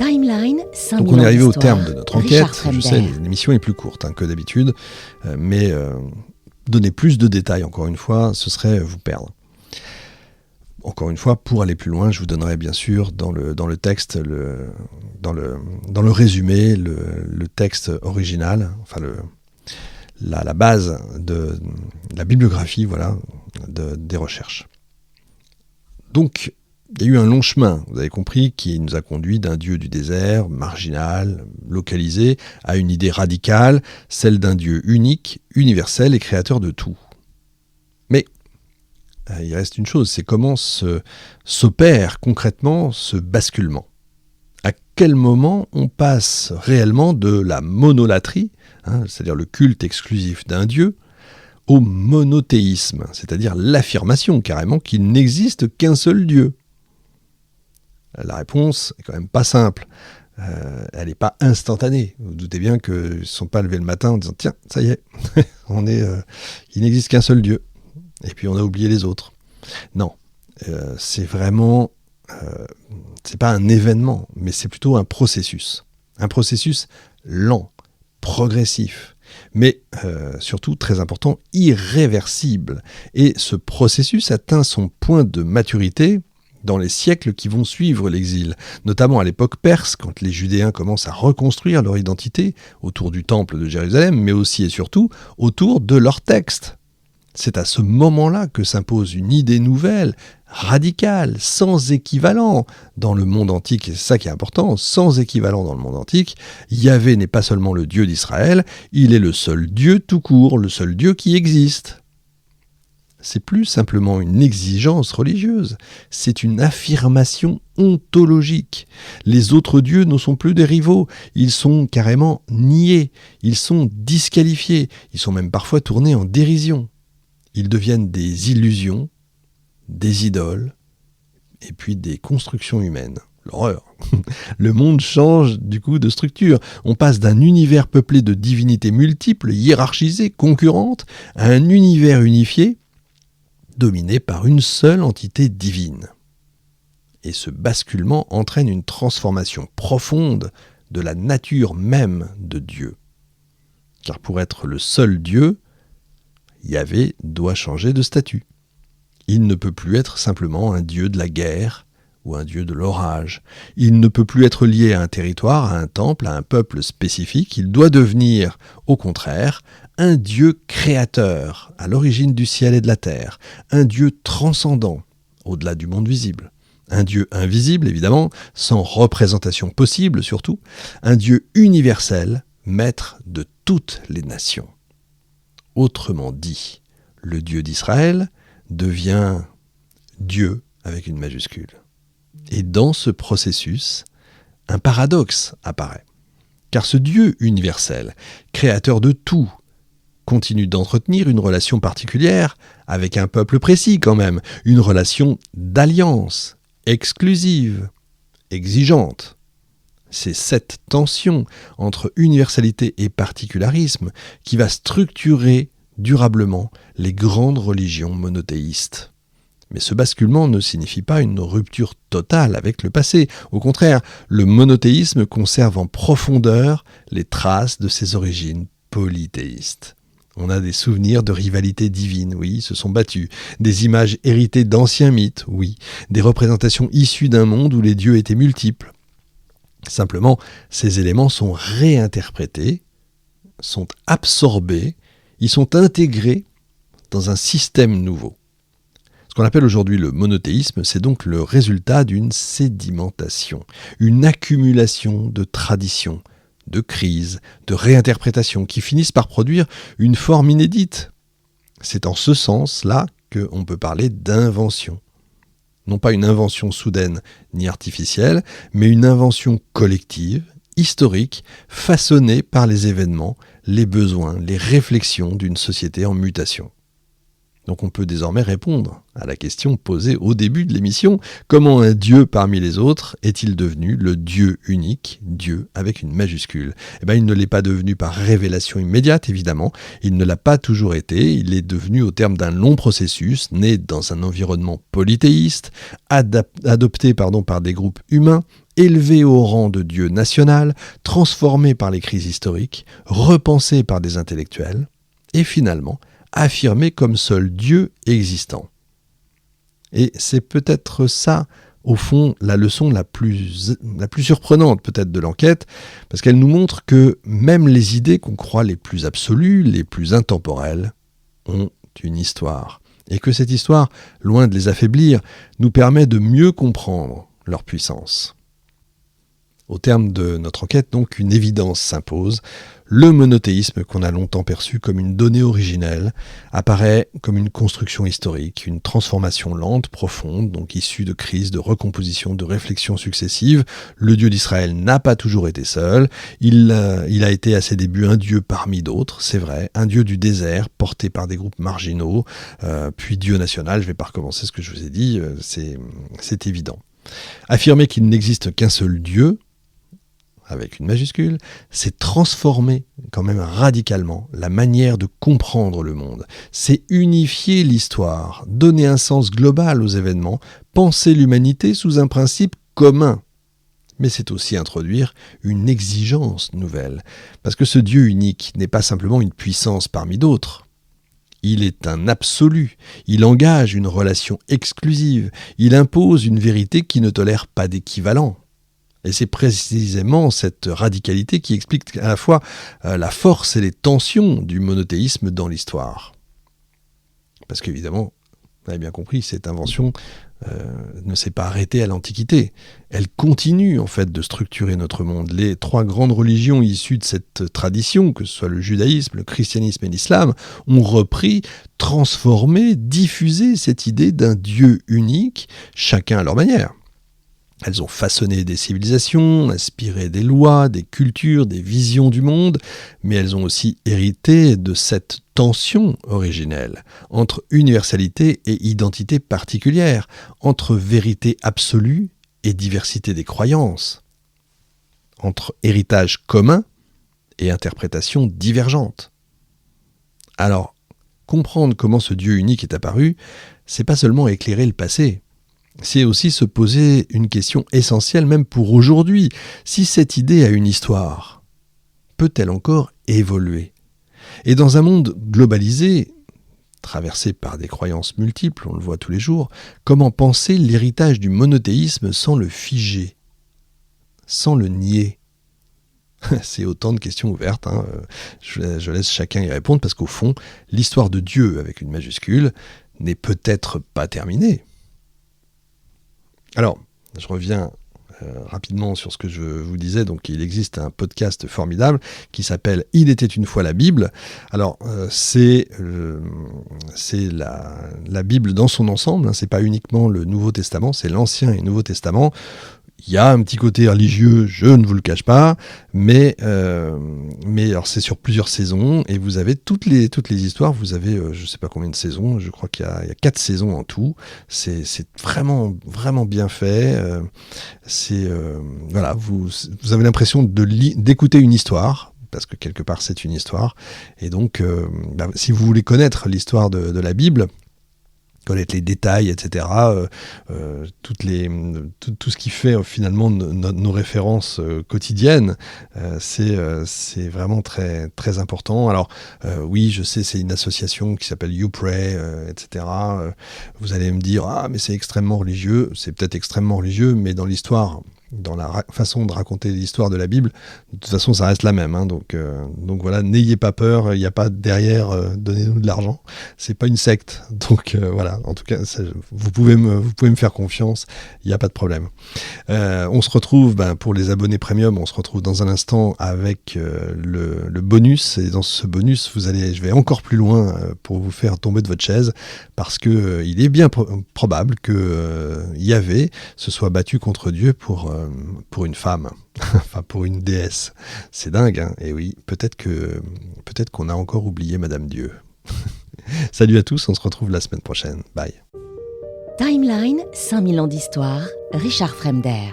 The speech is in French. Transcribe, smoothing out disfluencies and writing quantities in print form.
Timeline, 5000 Donc on est arrivé au d'histoire. terme de notre Richard enquête. Je sais, Fremder. l'émission est plus courte que d'habitude, mais donner plus de détails, encore une fois, ce serait vous perdre. Encore une fois, pour aller plus loin, je vous donnerai bien sûr dans le texte, dans le résumé, le texte original, enfin la base de la bibliographie, voilà, des recherches. Donc, il y a eu un long chemin, vous avez compris, qui nous a conduit d'un Dieu du désert, marginal, localisé, à une idée radicale, celle d'un Dieu unique, universel et créateur de tout. Mais il reste une chose, c'est comment s'opère concrètement ce basculement. À quel moment on passe réellement de la monolatrie, c'est-à-dire le culte exclusif d'un Dieu, au monothéisme, c'est-à-dire l'affirmation carrément qu'il n'existe qu'un seul Dieu. La réponse est quand même pas simple. Elle n'est pas instantanée. Vous vous doutez bien qu'ils ne sont pas levés le matin en disant « Tiens, ça y est, il n'existe qu'un seul Dieu. » Et puis on a oublié les autres. Non, c'est vraiment... c'est pas un événement, mais c'est plutôt un processus. Un processus lent, progressif, mais surtout, très important, irréversible. Et ce processus atteint son point de maturité dans les siècles qui vont suivre l'exil, notamment à l'époque perse, quand les Judéens commencent à reconstruire leur identité autour du temple de Jérusalem, mais aussi et surtout autour de leurs textes. C'est à ce moment-là que s'impose une idée nouvelle, radicale, sans équivalent dans le monde antique, et c'est ça qui est important, sans équivalent dans le monde antique. Yahvé n'est pas seulement le Dieu d'Israël, il est le seul Dieu tout court, le seul Dieu qui existe. C'est plus simplement une exigence religieuse, c'est une affirmation ontologique. Les autres dieux ne sont plus des rivaux, ils sont carrément niés, ils sont disqualifiés, ils sont même parfois tournés en dérision. Ils deviennent des illusions, des idoles, et puis des constructions humaines. L'horreur. Le monde change du coup de structure. On passe d'un univers peuplé de divinités multiples, hiérarchisées, concurrentes, à un univers unifié, dominé par une seule entité divine. Et ce basculement entraîne une transformation profonde de la nature même de Dieu. Car pour être le seul Dieu, Yahvé doit changer de statut. Il ne peut plus être simplement un dieu de la guerre ou un dieu de l'orage. Il ne peut plus être lié à un territoire, à un temple, à un peuple spécifique. Il doit devenir, au contraire, un Dieu créateur, à l'origine du ciel et de la terre, un Dieu transcendant, au-delà du monde visible, un Dieu invisible, évidemment, sans représentation possible surtout, un Dieu universel, maître de toutes les nations. Autrement dit, le Dieu d'Israël devient Dieu avec une majuscule. Et dans ce processus, un paradoxe apparaît. Car ce Dieu universel, créateur de tout, continue d'entretenir une relation particulière avec un peuple précis quand même, une relation d'alliance, exclusive, exigeante. C'est cette tension entre universalité et particularisme qui va structurer durablement les grandes religions monothéistes. Mais ce basculement ne signifie pas une rupture totale avec le passé. Au contraire, le monothéisme conserve en profondeur les traces de ses origines polythéistes. On a des souvenirs de rivalité divine, oui, ils se sont battus. Des images héritées d'anciens mythes, oui. Des représentations issues d'un monde où les dieux étaient multiples. Simplement, ces éléments sont réinterprétés, sont absorbés, ils sont intégrés dans un système nouveau. Ce qu'on appelle aujourd'hui le monothéisme, c'est donc le résultat d'une sédimentation, une accumulation de traditions, de crises, de réinterprétations qui finissent par produire une forme inédite. C'est en ce sens-là qu'on peut parler d'invention. Non pas une invention soudaine ni artificielle, mais une invention collective, historique, façonnée par les événements, les besoins, les réflexions d'une société en mutation. Donc on peut désormais répondre à la question posée au début de l'émission. Comment un Dieu parmi les autres est-il devenu le Dieu unique, Dieu avec une majuscule ? Il ne l'est pas devenu par révélation immédiate, évidemment. Il ne l'a pas toujours été. Il est devenu au terme d'un long processus, né dans un environnement polythéiste, adopté par des groupes humains, élevé au rang de Dieu national, transformé par les crises historiques, repensé par des intellectuels, et finalement affirmé comme seul Dieu existant. Et c'est peut-être ça, au fond, la leçon la plus surprenante peut-être de l'enquête, parce qu'elle nous montre que même les idées qu'on croit les plus absolues, les plus intemporelles, ont une histoire. Et que cette histoire, loin de les affaiblir, nous permet de mieux comprendre leur puissance. Au terme de notre enquête, donc, une évidence s'impose. Le monothéisme, qu'on a longtemps perçu comme une donnée originelle, apparaît comme une construction historique, une transformation lente, profonde, donc issue de crises, de recompositions, de réflexions successives. Le Dieu d'Israël n'a pas toujours été seul. Il a été à ses débuts un Dieu parmi d'autres, c'est vrai, un Dieu du désert, porté par des groupes marginaux, puis Dieu national. Je ne vais pas recommencer ce que je vous ai dit, c'est évident. Affirmer qu'il n'existe qu'un seul Dieu, avec une majuscule, c'est transformer quand même radicalement la manière de comprendre le monde. C'est unifier l'histoire, donner un sens global aux événements, penser l'humanité sous un principe commun. Mais c'est aussi introduire une exigence nouvelle, parce que ce Dieu unique n'est pas simplement une puissance parmi d'autres. Il est un absolu, il engage une relation exclusive, il impose une vérité qui ne tolère pas d'équivalent. Et c'est précisément cette radicalité qui explique à la fois la force et les tensions du monothéisme dans l'histoire. Parce qu'évidemment, vous avez bien compris, cette invention ne s'est pas arrêtée à l'Antiquité. Elle continue en fait de structurer notre monde. Les trois grandes religions issues de cette tradition, que ce soit le judaïsme, le christianisme et l'islam, ont repris, transformé, diffusé cette idée d'un Dieu unique, chacun à leur manière. Elles ont façonné des civilisations, inspiré des lois, des cultures, des visions du monde, mais elles ont aussi hérité de cette tension originelle entre universalité et identité particulière, entre vérité absolue et diversité des croyances, entre héritage commun et interprétation divergente. Alors, comprendre comment ce Dieu unique est apparu, c'est pas seulement éclairer le passé, c'est aussi se poser une question essentielle même pour aujourd'hui. Si cette idée a une histoire, peut-elle encore évoluer ? Et dans un monde globalisé, traversé par des croyances multiples, on le voit tous les jours, comment penser l'héritage du monothéisme sans le figer, sans le nier ? C'est autant de questions ouvertes, hein. Je laisse chacun y répondre parce qu'au fond, l'histoire de Dieu avec une majuscule n'est peut-être pas terminée. Alors, je reviens rapidement sur ce que je vous disais. Donc, il existe un podcast formidable qui s'appelle « Il était une fois la Bible ». Alors, c'est la Bible dans son ensemble, hein. C'est pas uniquement le Nouveau Testament, c'est l'Ancien et le Nouveau Testament. Il y a un petit côté religieux, je ne vous le cache pas, mais alors c'est sur plusieurs saisons et vous avez toutes les histoires. Vous avez je ne sais pas combien de saisons, je crois qu'il y a 4 saisons en tout. C'est vraiment vraiment bien fait. Voilà, vous avez l'impression d'écouter une histoire, parce que quelque part c'est une histoire. Et donc, si vous voulez connaître l'histoire de la Bible, connaître les détails, etc. Tout ce qui fait finalement nos références quotidiennes, c'est vraiment très, très important. Alors oui, je sais, c'est une association qui s'appelle YouPray, etc. Vous allez me dire, ah mais c'est extrêmement religieux. C'est peut-être extrêmement religieux, mais dans l'histoire, dans la façon de raconter l'histoire de la Bible, de toute façon ça reste la même, hein. Donc voilà, n'ayez pas peur, il n'y a pas derrière donnez-nous de l'argent, c'est pas une secte, donc voilà, en tout cas vous pouvez me faire confiance, il n'y a pas de problème. On se retrouve, pour les abonnés premium, on se retrouve dans un instant avec le bonus, et dans ce bonus je vais encore plus loin pour vous faire tomber de votre chaise, parce que il est bien probable que Yahvé se soit battu contre Dieu pour une femme, enfin pour une déesse. C'est dingue, hein. Et oui, peut-être qu'on a encore oublié Madame Dieu. Salut à tous, on se retrouve la semaine prochaine. Bye. Timeline, 5000 ans d'histoire, Richard Fremder.